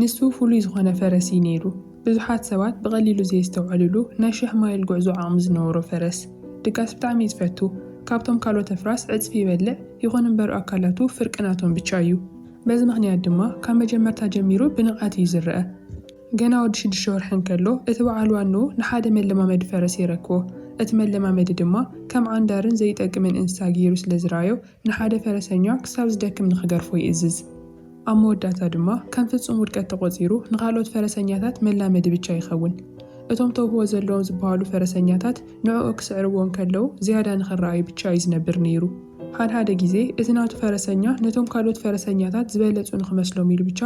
ንሱ ፍሉይ ዝኾነ ፈረስ ነይሩ። ብዙሓት ሰባት ብቐሊሉ ዘይስተውዕልሉ ናይ 1000 ማይል ጉዕዞ ዓቕሚ ዝነበሮ ፈረስ። ድጋስ ብጣዕሚ ዝፈቱ ካብቶም ካልኦት ኣፍራስ ዕፅፊ ይበልዕ ይኹን እምበር ኣካላቱ ፍርቅናቶም ብቻ እዩ። በዚ ምኽንያት ድማ ካብ መጀመርታ ጀሚሩ ብንቕሓት እዩ ዝረአ። ገና ወዲ 6 ወርሒ እንከሎ እቲ በዓል ዋንኡ ንሓደ መለማመዲ ፈረስ ይረክቦ። እቲ መለማመዲ ድማ ከም ዓንዳርን ዘይጠቅምን እንስሳ ገይሩ ስለ ዝረኣዮ ንሓደ ፈረሰኛ ክሳብ ዝደክም ንኽገርፎ ይእዝዝ። ኣብ መወዳእታ ድማ ከም ፍጹም ውድቀት ተቖፂሩ ንኻልኦት ፈረሰኛታት መላመዲ ብቻ ይኸውን። እቶም ተውህቦ ዘለዎም ዝበሃሉ ፈረሰኛታት ንዕኡ ክስዕርዎም ከለዉ ዝያዳ ንኽረኣዩ ብቻ እዩ ዝነብር ነይሩ። ሓደ ግዜ እቲ ናቱ ፈረሰኛ ነቶም ካልኦት ፈረሰኛታት ዝበለጹ ንኽመስሎም ኢሉ ብቻ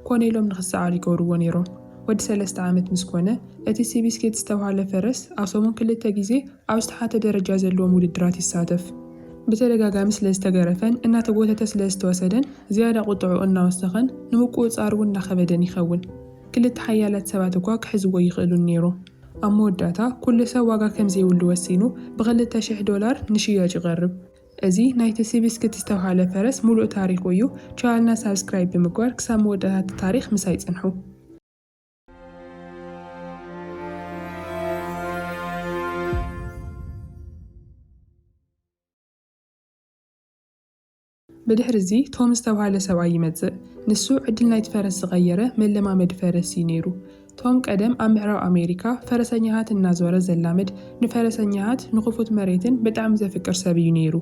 ኮነ ኢሎም ንኽሰዓሩ ይገብርዎ ነይሮም። ወዲ 3 ዓመት ምስ ኮነ እቲ ሲቢስኬት ዝተባህለ ፈረስ ኣብ ሰሙን 2 ግዜ ኣብ ዝተሓተ ደረጃ ዘለዎም ውድድራት ይሳተፍ። ብተደጋጋሚ ስለ ዝተገረፈን እናተጎተተ ስለ ዝተወሰደን ዝያዳ ቁጥዑ እናወሰኸን ንምቁፅጻር እውን እናኸበደን ይኸውን። ክልተ ሓያላት ሰባት እኳ ክሕዝዎ ይኽእሉን ነይሮም። ኣብ መወዳእታ ኩሉ ሰብ ዋጋ ከምዘይብሉ ወሲኑ $2,000 ንሽያጭ ይቐርብ። እዚ ናይቲ ሲቢስኬት ዝተባህለ ፈረስ ሙሉእ ታሪኹ እዩ። ቻናልና ሳብስክራይብ ብምግባር ክሳብ መወዳእታ ታሪኽ ምሳይ ጽንሑ። ብድሕሪ እዚ ቶም ዝተባህለ ሰብኣይ ይመጽእ። ንሱ ዕድል ናይቲ ፈረስ ዝቐየረ መለማመዲ ፈረስ እዩ ነይሩ። ቶም ቀደም ኣብ ምዕራብ ኣሜሪካ ፈረሰኛታት እናዞረ ዘላምድ ንፈረሰኛታት ንኽፉት መሬትን ብጣዕሚ ዘፍቅር ሰብ እዩ ነይሩ።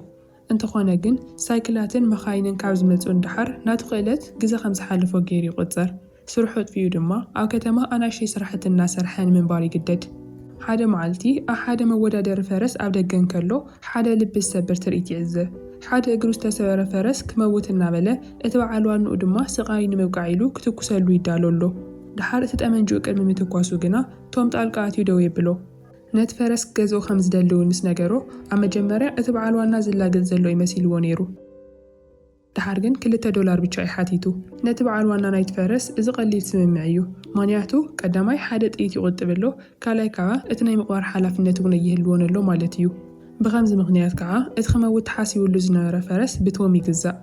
እንተኾነ ግን ሳይክላትን መኻይንን ካብ ዝመፁ እንድሓር ናቱ ክእለት ግዜ ከም ዝሓለፎ ገይሩ ይቁፀር። ስርሑ ጥፊኡ ድማ ኣብ ከተማ ኣናእሽተይ ስራሕቲ እናሰርሐ ንምንባር ይግደድ። ሓደ መዓልቲ ኣብ ሓደ መወዳደሪ ፈረስ ኣብ ደገ እንከሎ ሓደ ልቢ ዝሰብር ትርኢት ይዕዘብ። ሓደ እግሩ ዝተሰበረ ፈረስ ክመውት እናበለ እቲ በዓል ዋንኡ ድማ ስቓይ ንምብቃዕ ኢሉ ክትኩሰሉ ይዳሎ ኣሎ። ድሓር እቲ ጠመንጅኡ ቅድሚ ምትኳሱ ግና ቶም ጣልቃ ኣትዩ ደው የብሎ። ነቲ ፈረስ ክገዝኦ ከም ዝደልው ምስ ነገሮ ኣብ መጀመርያ እቲ በዓል ዋና ዝላገፅ ዘሎ ይመሲልዎ ነይሩ። ድሓር ግን $2 ብቻ ይሓቲቱ። ነቲ በዓል ዋና ናይቲ ፈረስ እዚ ቀሊል ስምምዕ እዩ። ምክንያቱ ቀዳማይ ሓደ ጥይት ይቁጥብሎ፣ ካልኣይ ከዓ እቲ ናይ ምቕባር ሓላፍነት እውን ይህልዎን ኣሎ ማለት እዩ። ብኸምዚ ምኽንያት ከዓ እቲ ክመውት ተሓሲቡሉ ዝነበረ ፈረስ ብቶም ይግዛእ።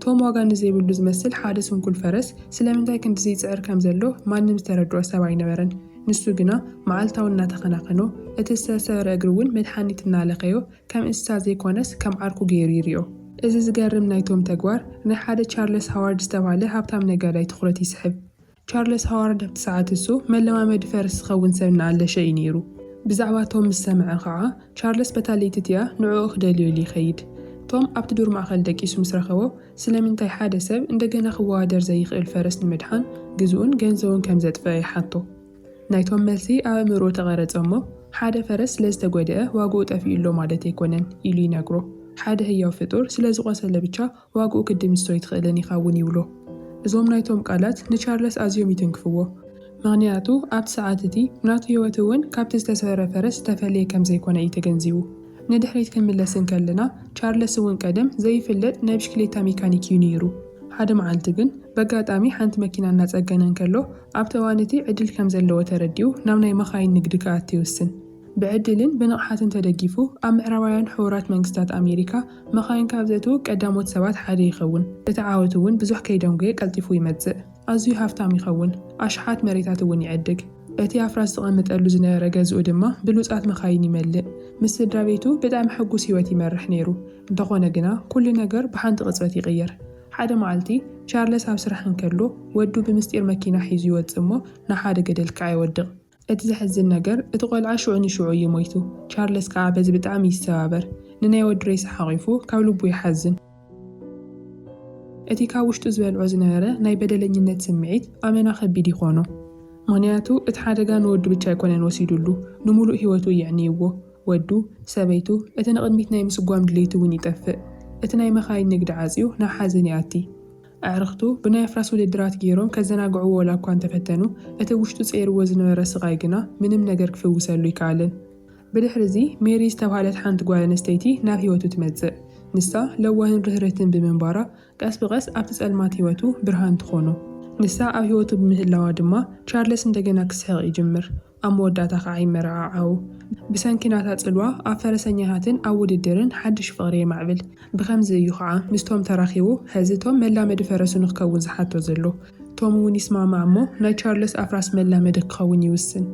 ቶም ዋጋ ንዘይብሉ ዝመስል ሓደ ስንኩል ፈረስ ስለምንታይ ክንዲ ዘይፅዕር ከም ዘሎ ማንም ዝተረድኦ ሰብ ኣይነበረን። ንሱ ግና መዓልታዊ እናተኸናኸኖ እቲ ዝተሰበረ እግሪ እውን መድሓኒት እናለኸዮ ከም እንስሳ ዘይኮነስ ከም ዓርኩ ገይሩ ይርኦ። እዚ ዝገርም ናይቶም ተግባር ናይ ሓደ ቻርለስ ሃዋርድ ዝተባህለ ሃብታም ነጋዳይ ትኹረት ይስሕብ። ቻርለስ ሃዋርድ ኣብቲ ሰዓት እሱ መለማመዲ ፈረስ ዝኸውን ሰብ እናኣለሸ እዩ ነይሩ። ብዛዕባ ቶም ምስ ሰምዐ ከዓ ቻርለስ በታለይቲ እትያ ንዕኡ ክደልዩ ይኸይድ። ቶም ኣብቲ ዱር ማእኸል ደቂሱ ምስ ረኸቦ ስለምንታይ ሓደ ሰብ እንደገና ክወዳደር ዘይኽእል ፈረስ ንምድሓን ግዝኡን ገንዘቡን ከም ዘጥፍአ ይሓቶ። ናይቶም መልሲ ኣብ ኣእምሮ ተቐረጸ እሞ ሓደ ፈረስ ስለዝተጎድአ ዋግኡ ጠፊኡሎ ማለት ኣይኮነን ኢሉ ይነግሮ። ሓደ ህያው ፍጡር ስለ ዝቆሰለ ብቻ ዋግኡ ክድምስሶ ይትኽእልን ኢኻ እውን ይብሎ። እዞም ናይቶም ቃላት ንቻርለስ ኣዝዮም ይትንክፍዎ። ምክንያቱ ኣብቲ ሰዓት እቲ ናቱ ህይወት እውን ካብቲ ዝተሰበረ ፈረስ ዝተፈለየ ከም ዘይኮነ እዩ ተገንዚቡ። ንድሕሪት ክንምለስ እንከለና ቻርለስ እውን ቀደም ዘይፍለጥ ናይ ብሽክሌታ ሜካኒክ እዩ ነይሩ። ሓደ መዓልቲ ግን በጋጣሚ ሓንቲ መኪና እናፀገነ እንከሎ ኣብቲ እዋን እቲ ዕድል ከም ዘለዎ ተረዲኡ ናብ ናይ መኻይን ንግዲ ክኣቱ ይውስን። ብዕድልን ብንቕሓትን ተደጊፉ ኣብ ምዕራባውያን ሕቡራት መንግስታት ኣሜሪካ መኻይን ካብ ዘእትዉ ቀዳሞት ሰባት ሓደ ይኸውን። እቲ ዓወት እውን ብዙሕ ከይደንጎየ ቀልጢፉ ይመጽእ። ኣዝዩ ሃብታም ይኸውን። ኣሽሓት መሬታት እውን ይዕድግ። እቲ ኣፍራስ ዝቐመጠሉ ዝነበረ ገዝኡ ድማ ብሉፃት መኻይን ይመልእ። ምስ ስድራ ቤቱ ብጣዕሚ ሕጉስ ህይወት ይመርሕ ነይሩ። እንተኾነ ግና ኩሉ ነገር ብሓንቲ ቅፅበት ይቕየር። ሓደ መዓልቲ ቻርለስ ኣብ ስራሕ እንከሎ ወዱ ብምስጢር መኪና ሒዙ ይወፅእ እሞ ናብ ሓደ ገደል ከዓ ይወድቕ። እቲ ዘሕዝን ነገር እቲ ቆልዓ ሽዑ ንሽዑ እዩ ሞይቱ። ቻርለስ ከዓ በዚ ብጣዕሚ ይስተባበር። ንናይ ወዲ ሬሳ ሓቒፉ ካብ ልቡ ይሓዝን። እቲ ካብ ውሽጡ ዝበልዖ ዝነበረ ናይ በደለኝነት ስምዒት ኣመና ከቢድ ይኾኖ። ምክንያቱ እቲ ሓደጋ ንወዱ ብቻ ኣይኮነን ወሲዱሉ ንሙሉእ ህይወቱ ይዕንይዎ። ወዱ፣ ሰበይቱ፣ እቲ ንቕድሚት ናይ ምስጓም ድሌቱ እውን ይጠፍእ። እቲ ናይ መኻይን ንግዲ ዓፅዩ ናብ ሓዘን ይኣቲ። ኣዕርኽቱ ብናይ ኣፍራስ ውድድራት ገይሮም ከዘናግዕዎ ወላ እኳ እንተፈተኑ እቲ ውሽጡ ፀይርዎ ዝነበረ ስቓይ ግና ምንም ነገር ክፍውሰሉ ይከኣልን። ብድሕሪ እዚ ሜሪ ዝተባህለት ሓንቲ ጓል ኣንስተይቲ ናብ ህይወቱ ትመጽእ። ንሳ ለዋህን ርህርህትን ብምንባራ ቀስ ብቐስ ኣብቲ ጸልማት ህይወቱ ብርሃን ትኾኖ። ንሳ ኣብ ህይወቱ ብምህላዋ ድማ ቻርለስ እንደገና ክስሕቕ ይጅምር። ኣብ መወዳእታ ከዓ ይመረዓዓው። ብሰንኪ ናታ ጽልዋ ኣብ ፈረሰኛታትን ኣብ ውድድርን ሓድሽ ፍቕሪ የማዕብል። ብኸምዚ እዩ ከዓ ምስቶም ተራኺቡ ሕዚ ቶም መላመዲ ፈረሱ ንክኸውን ዝሓቶ ዘሎ። ቶም እውን ይስማዕማዕ እሞ ናይ ቻርልስ ኣፍራስ መላመዲ ክኸውን ይውስን።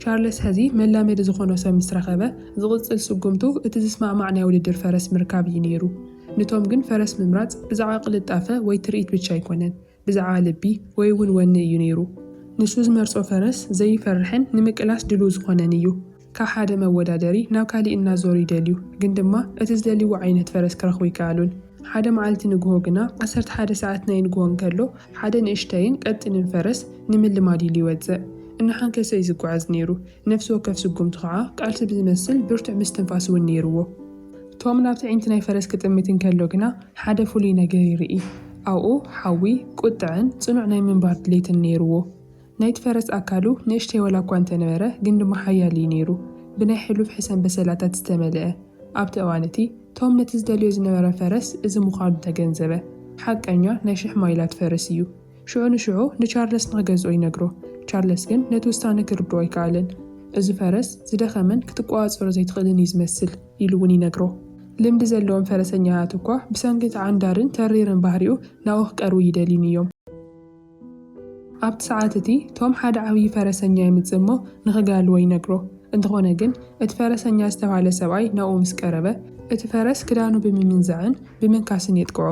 ቻርልስ ሕዚ መላመዲ ዝኾነ ሰብ ምስ ረኸበ ዝቕፅል ስጉምቱ እቲ ዝስማዕማዕ ናይ ውድድር ፈረስ ምርካብ እዩ ነይሩ። ንቶም ግን ፈረስ ምምራፅ ብዛዕባ ቅልጣፈ ወይ ትርኢት ብቻ ኣይኮነን፣ ብዛዕባ ልቢ ወይ እውን ወኒ እዩ ነይሩ። ንሱ ዝመርፆ ፈረስ ዘይፈርሕን ንምቅላስ ድሉው ዝኾነን እዩ። ካብ ሓደ መወዳደሪ ናብ ካሊእ እናዞሩ ይደልዩ፣ ግን ድማ እቲ ዝደልይዎ ዓይነት ፈረስ ክረኽቡ ይከኣሉን። ሓደ መዓልቲ ንግሆ ግና 11 ሰዓት ናይ ንግሆ እንከሎ ሓደ ንእሽተይን ቀጢንን ፈረስ ንምልማድ ኢሉ ይወፅእ። እናሓንከሰ እዩ ዝጓዓዝ ነይሩ። ነፍሲ ወከፍ ስጉምቱ ከዓ ቃልሲ ብዝመስል ብርቱዕ ምስትንፋስ እውን ነይሩዎ። ቶም ናብቲ ዒንቲ ናይ ፈረስ ክጥምት እንከሎ ግና ሓደ ፍሉይ ነገር ይርኢ። ኣብኡ ሓዊ፣ ቁጥዕን ጽኑዕ ናይ ምንባር ድሌትን ነይሩዎ። ናይቲ ፈረስ ኣካሉ ንእሽተይ ወላ እኳ እንተነበረ ግን ድማ ሓያል እዩ ነይሩ፣ ብናይ ሕሉፍ ሕሰን በሰላታት ዝተመልአ። ኣብቲ እዋን እቲ ቶም ነቲ ዝደልዮ ዝነበረ ፈረስ እዚ ምዃኑ ተገንዘበ። ሓቀኛ ናይ 1000 ማይላት ፈረስ እዩ። ሽዑ ንሽዑ ንቻርለስ ንኽገዝኦ ይነግሮ። ቻርለስ ግን ነቲ ውሳነ ክርድኦ ኣይከኣለን። እዚ ፈረስ ዝደኸመን ክትቋዋፀሮ ዘይትኽእልን እዩ ዝመስል ኢሉ እውን ይነግሮ። ልምዲ ዘለዎም ፈረሰኛታት እኳ ብሰንኪ ዓንዳርን ተሪርን ባህሪኡ ናብኡ ክቀርቡ ይደልዩን እዮም። ኣብቲ ሰዓት እቲ ቶም ሓደ ዓብዪ ፈረሰኛ ይምፅእ እሞ ንኽጋልዎ ይነግሮ። እንተኾነ ግን እቲ ፈረሰኛ ዝተባሃለ ሰብኣይ ናብኡ ምስ ቀረበ እቲ ፈረስ ክዳኑ ብምምንዛዕን ብምንካስን የጥቅዖ።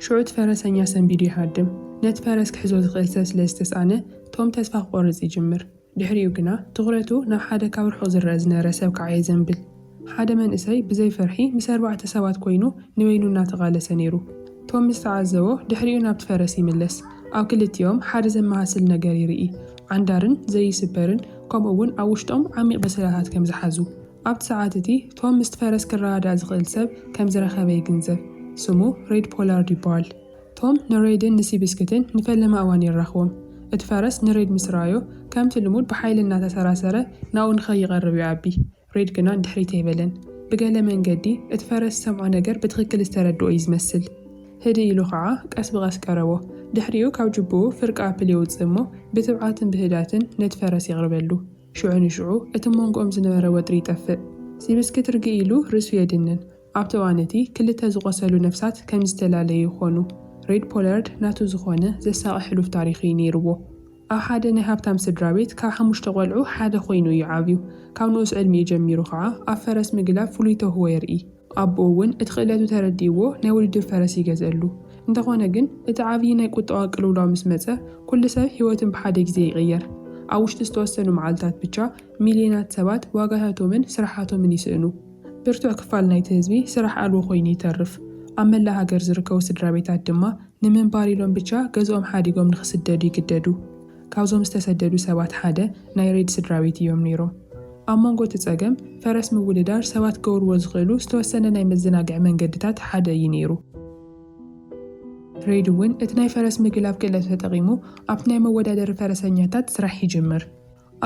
ሽዑ እቲ ፈረሰኛ ሰንቢዱ ይሃድም። ነቲ ፈረስ ክሕዞ ዝኽእል ሰብ ስለ ዝተሳነ ቶም ተስፋ ክቆርፅ ይጅምር። ድሕሪኡ ግና ትኹረቱ ናብ ሓደ ካብ ርሑቕ ዝረአ ዝነበረ ሰብ ከዓ የዘንብል። ሓደ መንእሰይ ብዘይ ፍርሒ ምስ 4 ሰባት ኮይኑ ንበይኑ እናተቓለሰ ነይሩ። ቶም ምስ ተዓዘቦ ድሕሪኡ ናብቲ ፈረስ ይምለስ። ኣብ ክልቲኦም ሓደ ዘመሃስል ነገር ይርኢ፣ ዓንዳርን ዘይስበርን ከምኡ እውን ኣብ ውሽጦም ዓሚቕ በሰላታት ከም ዝሓዙ። ኣብቲ ሰዓት እቲ ቶም ምስቲ ፈረስ ክረዳእ ዝኽእል ሰብ ከም ዝረኸበ ይግንዘብ። ስሙ ሬድ ፖላርድ ይበሃል። ቶም ንሬድን ንሲቢስክትን ንፈለማ እዋን ይራኽቦም። እቲ ፈረስ ንሬድ ምስ ረኣዮ ከምቲ ልሙድ ብሓይሊ እናተሰራሰረ ናብኡ ንኸይቐርብ ይዓቢ። ሬድ ግና ድሕሪት ኣይበለን። ብገለ መንገዲ እቲ ፈረስ ሰምዖ ነገር ብትኽክል ዝተረድኦ እዩ ዝመስል። ህዲ ኢሉ ከዓ ቀስ ብቐስ ቀረቦ። ድሕሪኡ ካብ ጅብኡ ፍርቂ ኣፕል የውፅእ እሞ ብትብዓትን ብህዳትን ነቲ ፈረስ ይቕርበሉ። ሽዑ ንሽዑ እቲ መንጎኦም ዝነበረ ወጥሪ ይጠፍእ። ሲቢስክት ርጊ ኢሉ ርእሱ የድንን። ኣብቲ እዋን እቲ ክልተ ዝቆሰሉ ነፍሳት ከም ዝተላለዩ ይኾኑ። ሬድ ፖላርድ ናቱ ዝኾነ ዘሳቒ ሕሉፍ ታሪኺ ነይሩዎ። ኣብ ሓደ ናይ ሃብታም ስድራ ቤት ካብ 5 ቆልዑ ሓደ ኮይኑ እዩ ዓብዩ። ካብ ንኡስ ዕድሚኡ ጀሚሩ ከዓ ኣብ ፈረስ ምግላብ ፍሉይ ተውህቦ የርኢ። ኣቦኡ እውን እቲ ክእለቱ ተረዲእዎ ናይ ውድድር ፈረስ ይገዝአሉ። እንተኾነ ግን እቲ ዓብዪ ናይ ቁጠባ ቅልውላው ምስ መፀ ኩሉ ሰብ ህይወትን ብሓደ ግዜ ይቕየር። ኣብ ውሽጢ ዝተወሰኑ መዓልታት ብቻ ሚልዮናት ሰባት ዋጋታቶምን ስራሓቶምን ይስእኑ። ብርቱዕ ክፋል ናይቲ ህዝቢ ስራሕ ኣልቦ ኮይኑ ይተርፍ። ኣብ መላ ሃገር ዝርከቡ ስድራ ቤታት ድማ ንምንባር ኢሎም ብቻ ገዝኦም ሓዲጎም ንኽስደዱ ይግደዱ። ካብዞም ዝተሰደዱ ሰባት ሓደ ናይ ሬድ ስድራ ቤት እዮም ነይሮም። ኣብ መንጎ እቲ ፀገም ፈረስ ምውድዳር ሰባት ክገብርዎ ዝኽእሉ ዝተወሰነ ናይ መዘናግዒ መንገድታት ሓደ እዩ ነይሩ። ሬድ እውን እቲ ናይ ፈረስ ምግላብ ክእለቱ ተጠቒሙ ኣብቲ ናይ መወዳደሪ ፈረሰኛታት ስራሕ ይጅምር።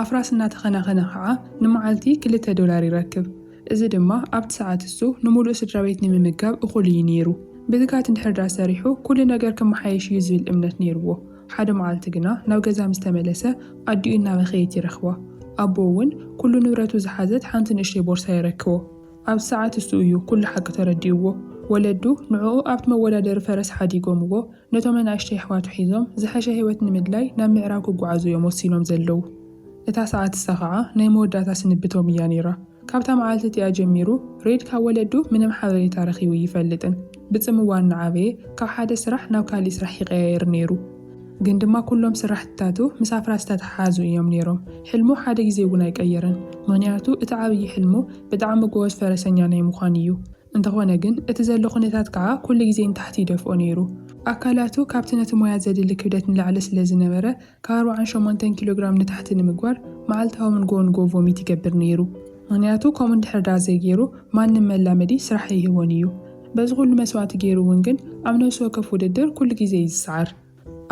ኣፍራስ እናተኸናኸነ ከዓ ንመዓልቲ $2 ይረክብ። እዚ ድማ ኣብቲ ሰዓት እሱ ንሙሉእ ስድራ ቤት ንምምጋብ እኹል እዩ ነይሩ። ብትጋት እንድሕር ሰሪሑ ኩሉ ነገር ከመሓየሽ እዩ ዝብል እምነት ነይሩዎ። ሓደ መዓልቲ ግና ናብ ገዛ ምስ ተመለሰ ኣዲኡ እናበኸየት ይረኽቦ። ኣቦ እውን ኩሉ ንብረቱ ዝሓዘት ሓንቲ ንእሽተይ ቦርሳ ይረክቦ። ኣብ ሰዓት እሱ እዩ ኩሉ ሓቂ ተረዲእዎ። ወለዱ ንዕኡ ኣብቲ መወዳደሪ ፈረስ ሓዲጎምዎ ነቶም ኣናእሽተይ ኣሕዋቱ ሒዞም ዝሐሸ ህይወት ንምድላይ ናብ ምዕራብ ክጓዓዙ እዮም ወሲኖም ዘለዉ። እታ ሰዓት እሳ ከዓ ናይ መወዳእታ ስንብቶም እያ ነይራ። ካብታ መዓልቲ እቲኣ ጀሚሩ ሬድ ካብ ወለዱ ምንም ሓበሬታ ረኺቡ ይፈልጥን። ብፅምዋ እናዓበየ ካብ ሓደ ስራሕ ናብ ካሊእ ስራሕ ይቀያየር ነይሩ። ግን ድማ ኩሎም ስራሕትታቱ ምስ ኣፍራስ ዝተተሓሓዙ እዮም ነይሮም። ሕልሙ ሓደ ግዜ እውን ኣይቀየረን፣ ምክንያቱ እቲ ዓብዪ ሕልሙ ብጣዕሚ ጎበዝ ፈረሰኛ ናይ ምዃን እዩ። እንተኾነ ግን እቲ ዘሎ ኩነታት ከዓ ኩሉ ግዜ ንታሕቲ ይደፍኦ ነይሩ። ኣካላቱ ካብቲ ነቲ ሞያ ዘድሊ ክብደት ንላዕሊ ስለ ዝነበረ ካብ 48 ኪሎግራም ንታሕቲ ንምግባር መዓልታዊ ንጎ ቮሚት ይገብር ነይሩ። ምክንያቱ ከምኡ እንድሕር ዘይገይሩ ማንም መላመዲ ስራሕ ይህቦን እዩ። በዚ ኩሉ መስዋዕቲ ገይሩ እውን ግን ኣብ ነፍሲ ወከፍ ውድድር ኩሉ ግዜ ይስዓር።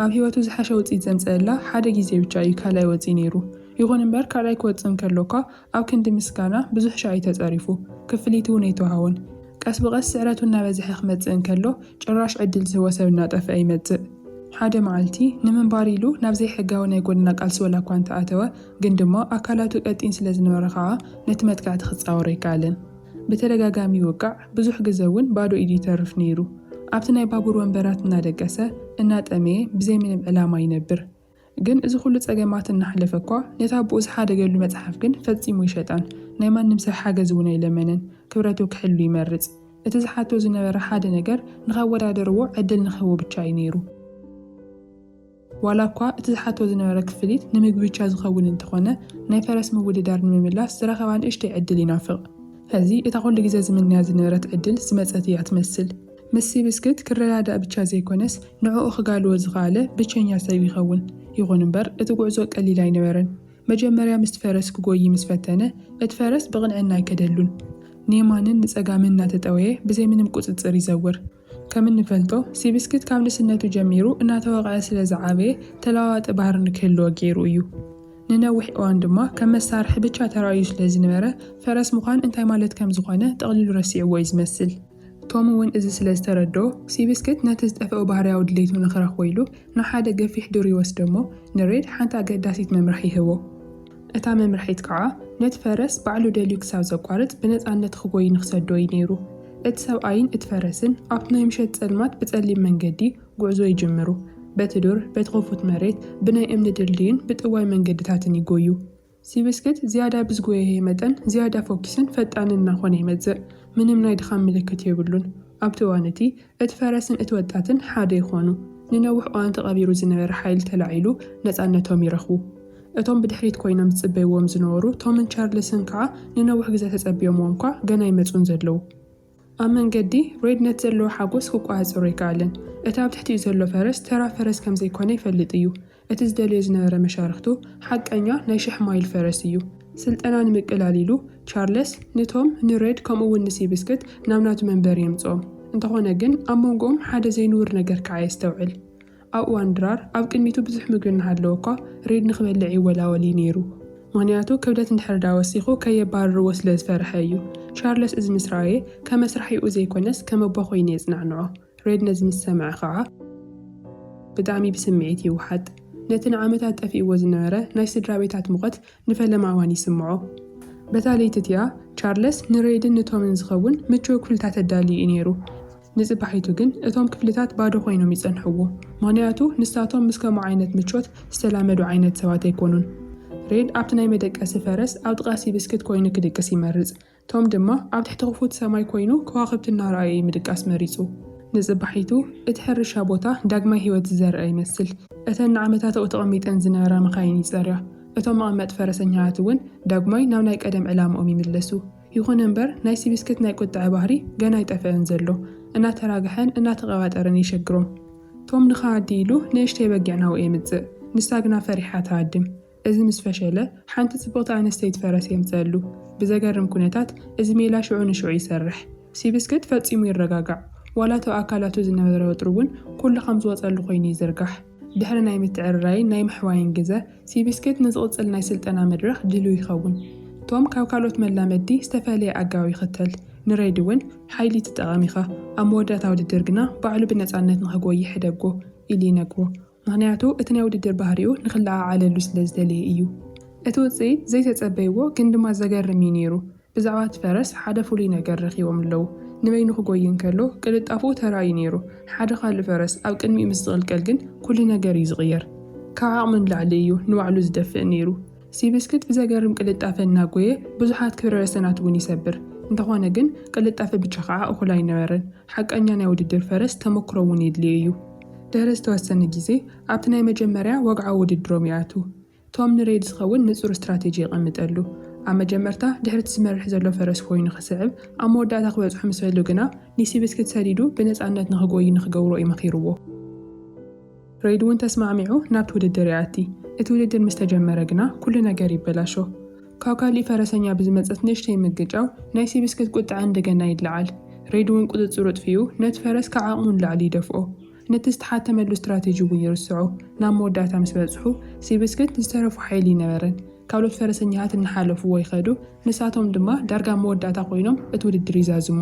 ኣብ ህይወቱ ዝሓሸ ውፅኢት ዘምፀአላ ሓደ ግዜ ብቻ እዩ ካልኣይ ወፂእ ነይሩ። ይኹን እምበር ካልኣይ ክወፅእ እንከሎካ ኣብ ክንዲ ምስጋና ብዙሕ ሻይ ተፀሪፉ፣ ክፍሊት እውን ኣይተዋሃቦን። ቀስ ብቐስ ስዕረቱ እናበዝሐ ክመፅእ እንከሎ ጭራሽ ዕድል ዝህቦ ሰብ እናጠፍአ ይመፅእ። ሓደ መዓልቲ ንምንባር ኢሉ ናብ ዘይሕጋዊ ናይ ጎደና ቃልሲ ወላ እኳ እንተኣተወ፣ ግን ድማ ኣካላቱ ቀጢን ስለ ዝነበረ ከዓ ነቲ መጥቃዕቲ ክፃወሮ ኣይከኣለን። ብተደጋጋሚ ይውቃዕ፣ ብዙሕ ግዜ እውን ባዶ ኢዱ ይተርፍ ነይሩ። ኣብቲ ናይ ባቡር ወንበራት እናደቀሰ እናጠመየ ብዘይ ምንም ዕላማ ይነብር። ግን እዚ ኩሉ ፀገማት እናሕለፈ እኳ ነታ ብኡ ዝሓደገሉ መፅሓፍ ግን ፈፂሙ ይሸጣን። ናይ ማንም ሰብ ሓገዝ እውን ኣይለመነን። ክብረቱ ክሕሉ ይመርፅ። እቲ ዝሓቶ ዝነበረ ሓደ ነገር ንኸወዳደርዎ ዕድል ንኽህቦ ብቻ እዩ ነይሩ። ዋላ እኳ እቲ ዝሓቶ ዝነበረ ክፍሊት ንምግቢ ብቻ ዝኸውን እንተኾነ ናይ ፈረስ ምውድዳር ንምምላስ ዝረኸባ ንእሽተይ ዕድል ይናፍቕ። ሕዚ እታ ኩሉ ግዜ ዝምንያ ዝነበረት ዕድል ዝመፀት እያ ትመስል። ምስ ሲብስክት ክረዳዳእ ብቻ ዘይኮነስ ንዕኡ ክጋልዎ ዝኸኣለ ብቸኛ ሰብ ይኸውን። ይኹን እምበር እቲ ጉዕዞ ቀሊል ኣይነበረን። መጀመርያ ምስ ፈረስ ክጎይ ምስ ፈተነ እቲ ፈረስ ብቕንዕና ኣይከደሉን። ኔማንን ንፀጋምን እናተጠወየ ብዘይ ምንም ቁፅፅር ይዘውር። ከም እንፈልጦ ሲብስክት ካብ ንእስነቱ ጀሚሩ እናተወቕዐ ስለ ዝዓበየ ተለዋዋጢ ባህሪ ንክህልዎ ገይሩ እዩ። ንነዊሕ እዋን ድማ ከም መሳርሒ ብቻ ተራእዩ ስለ ዝነበረ ፈረስ ምዃን እንታይ ማለት ከም ዝኾነ ጠቕሊሉ ረሲዕዎ እዩ ዝመስል። ቶም እውን እዚ ስለ ዝተረድኦ ሲብስክት ነቲ ዝጠፍኦ ባህርያዊ ድሌቱ ንኽረኽቦ ኢሉ ንሓደ ገፊሕ ዱር ይወስዶ እሞ ንሬድ ሓንቲ ኣገዳሲት መምርሒ ይህቦ። እታ መምርሒት ከዓ ነቲ ፈረስ ባዕሉ ደልዩ ክሳብ ዘቋርፅ ብነፃነት ክጎይ ንክሰዶ እዩ ነይሩ። እቲ ሰብኣይን እቲ ፈረስን ኣብቲ ናይ ምሸት ፀልማት ብፀሊም መንገዲ ጉዕዞ ይጅምሩ። በቲ ዱር በቲ ክፉት መሬት ብናይ እምኒ ድልድይን ብጥዋይ መንገድታትን ይጎዩ። ሲብስክት ዝያዳ ብዝጎየ መጠን ዝያዳ ፎኪስን ፈጣንን እናኾነ ይመፅእ። ምንም ናይ ድኻም ምልክት የብሉን። ኣብቲ እዋን እቲ ፈረስን እቲ ወጣትን ሓደ ይኾኑ። ንነዊሕ እዋን ተቐቢሩ ዝነበረ ሓይሊ ተላዒሉ ነፃነቶም ይረኽቡ። እቶም ብድሕሪት ኮይኖም ዝፅበይዎም ዝነበሩ ቶምን ቻርልስን ከዓ ንነዊሕ ግዜ ተፀቢዮምዎም እኳ ገና ይመፁን ዘለዉ። ኣብ መንገዲ ሬድ ነቲ ዘለዎ ሓጎስ ክቋፅሮ ይከኣለን። እቲ ኣብ ትሕቲኡ ዘሎ ፈረስ ተራ ፈረስ ከም ዘይኮነ ይፈልጥ እዩ። እቲ ዝደልዮ ዝነበረ መሻርክቱ ሓቀኛ ናይ 1000 ማይል ፈረስ እዩ። ስልጠና ንምቅላል ኢሉ ቻርልስ ንቶም ንሬድ ከምኡውን ንሲብስክት ናብ ናቱ መንበሪ የምፅኦም። እንተኾነ ግን ኣብ መንጎኦም ሓደ ዘይንውር ነገር ከዓ የስተውዕል። ኣብ እዋን ድራር ኣብ ቅድሚቱ ብዙሕ ምግቢ እናሃለዎ እኳ ሬድ ንክበልዕ ይወላወል ነይሩ። ምክንያቱ ክብደት እንድሕር ወሲኹ ከየባርርዎ ስለ ዝፈርሐ እዩ። ቻርልስ እዚ ምስ ረኣየ ከም መስራሒኡ ዘይኮነስ ከም ኣቦ ኮይኑ የፅናዕንዖ። ሬድ ነዚ ምስ ሰምዐ ከዓ ብጣዕሚ ብስምዒት ይውሓጥ። ነቲ ንዓመታት ጠፊእዎ ዝነበረ ናይ ስድራ ቤታት ሙቐት ንፈለማ እዋን ይስምዖ። በታ ለይቲ እቲኣ ቻርልስ ንሬድን ንቶምን ዝኸውን ምቹው ክፍልታት ኣዳልዩ እዩ ነይሩ። ንፅባሒቱ ግን እቶም ክፍልታት ባዶ ኮይኖም ይፀንሕዎ። ምክንያቱ ንሳቶም ምስ ከምኡ ዓይነት ምቾት ዝተላመዱ ዓይነት ሰባት ኣይኮኑን። ሬድ ኣብቲ ናይ መደቀሲ ፈረስ ኣብ ጥቓ ሲብስክት ኮይኑ ክድቅስ ይመርፅ። ቶም ድማ ኣብ ትሕቲ ክፉት ሰማይ ኮይኑ ከዋኽብቲ እናረኣየ ምድቃስ መሪፁ። ንፅባሒቱ እቲ ሕርሻ ቦታ ዳግማይ ህይወት ዝዘርአ ይመስል። እተን ንዓመታት ኣብኡ ተቐሚጠን ዝነበራ መኻይን ይፀርያ። እቶም መቐመጢ ፈረሰኛታት እውን ዳግማይ ናብ ናይ ቀደም ዕላምኦም ይምለሱ። ይኹን እምበር ናይ ሲብስክት ናይ ቁጥዐ ባህሪ ገና ይጠፍአን ዘሎ። እናተራግሐን እናተቐባጠረን ይሸግሮም። ቶም ንኸዓዲ ኢሉ ንእሽተይ በጊዕ ናብኡ የምፅእ። ንሳ ግና ፈሪሓ ተሃድም። እዚ ምስ ፈሸለ ሓንቲ ጽብቕቲ ኣንስተይቲ ፈረስ የምፅአሉ። ብዘገርም ኩነታት እዚ ሜላ ሽዑ ንሽዑ ይሰርሕ። ሲብስክት ፈፂሙ ይረጋጋዕ። ዋላ ተው ኣካላቱ ዝነበረ ወጥሩ እውን ኩሉ ከም ዝወፀሉ ኮይኑ ይዝርጋሕ። ድሕሪ ናይ ምትዕርራይን ናይ ምሕዋይን ግዜ ሲብስክት ንዝቕፅል ናይ ስልጠና መድረኽ ድልው ይኸውን። ቶም ካብ ካልኦት መላመዲ ዝተፈለየ ኣጋዊ ይኽተል። ንሬድ እውን ሓይሊ ትጠቐም ኢኻ፣ ኣብ መወዳእታ ውድድር ግና ባዕሉ ብነፃነት ንኽጎይ ይሕደጎ ኢሉ ይነግሮ። ምክንያቱ እቲ ናይ ውድድር ባህሪኡ ንኽለዓዓለሉ ስለ ዝደለየ እዩ። እቲ ውፅኢት ዘይተፀበይዎ ግን ድማ ዘገርም እዩ ነይሩ። ብዛዕባ እቲ ፈረስ ሓደ ፍሉይ ነገር ረኺቦም ኣለዉ። ንበይኑ ክጎይ እንከሎ ቅልጣፉ ተራእዩ ነይሩ። ሓደ ካልእ ፈረስ ኣብ ቅድሚኡ ምስ ዝቕልቀል ግን ኩሉ ነገር እዩ ዝቕየር። ካብ ዓቕሙ ንላዕሊ እዩ ንባዕሉ ዝደፍእ ነይሩ። ሲብስክት ብዘገርም ቅልጣፈ እናጎየ ብዙሓት ክብረ ወሰናት እውን ይሰብር። እንተኾነ ግን ቅልጣፈ ብቻ ከዓ እኹል ኣይነበረን። ሓቀኛ ናይ ውድድር ፈረስ ተመክሮ እውን የድልዮ እዩ። ድሕሪ ዝተወሰነ ግዜ ኣብቲ ናይ መጀመርያ ወግዓዊ ውድድሮም ይኣቱ። ቶም ንሬድ ዝኸውን ንጹር ስትራቴጂ ይቐምጠሉ። ኣብ መጀመርታ ድሕሪ እቲ ዝመርሕ ዘሎ ፈረስ ኮይኑ ክስዕብ፣ ኣብ መወዳእታ ክበፅሑ ምስ በሉ ግና ንሲብስክት ሰዲዱ ብነፃነት ንኽጎይ ንኽገብሮ ይመኺርዎ። ሬድ እውን ተስማዕሚዑ ናብቲ ውድድር ይኣቲ። እቲ ውድድር ምስ ተጀመረ ግና ኩሉ ነገር ይበላሾ። ካብ ካሊእ ፈረሰኛ ብዝመፀት ንእሽተይ ምግጫው ናይ ሲብስክት ቁጥዐ እንደገና ይለዓል። ሬድ እውን ቁፅፅሩ ጥፊኡ ነቲ ፈረስ ካብ ዓቕሙ ንላዕሊ ይደፍኦ። ነቲ ዝተሓተመሉ ስትራቴጂ እውን ይርስዖ። ናብ መወዳእታ ምስ በፅሑ ሲብስክት ዝተረፉ ሓይሊ ይነበረን። ካልኦት ፈረሰኛታት እናሓለፍዎ ይኸዱ። ንሳቶም ድማ ዳርጋ መወዳእታ ኮይኖም እቲ ውድድር ይዛዝሙ።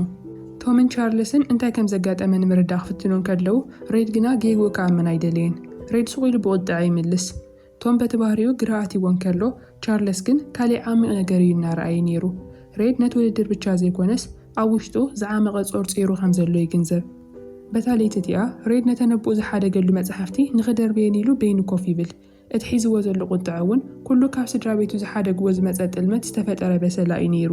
ቶምን ቻርልስን እንታይ ከም ዘጋጠመ ንምርዳእ ክፍትኖን ከለዉ ሬድ ግና ጌጉኡ ከኣምን ኣይደለየን። ሬድ ስቑኢሉ ብቁጥዐ ይምልስ። ቶም በቲ ባህሪኡ ግርኣትይዎን ከሎ ቻርልስ ግን ካሊእ ዓሚቕ ነገር እዩ እናረኣየ ነይሩ። ሬድ ነቲ ውድድር ብቻ ዘይኮነስ ኣብ ውሽጡ ዝዓመቐ ጾር ፂሩ ከም ዘሎ ይግንዘብ። በታለይቲ እቲኣ ሬድ ነተነብኡ ዝሓደገሉ መጽሓፍቲ ንኽደርብየን ኢሉ በይኑ ኮፍ ይብል። እቲ ሒዝዎ ዘሎ ቁጥዕ እውን ኩሉ ካብ ስድራ ቤቱ ዝሓደግዎ ዝመፀ ጥልመት ዝተፈጠረ በሰላ እዩ ነይሩ።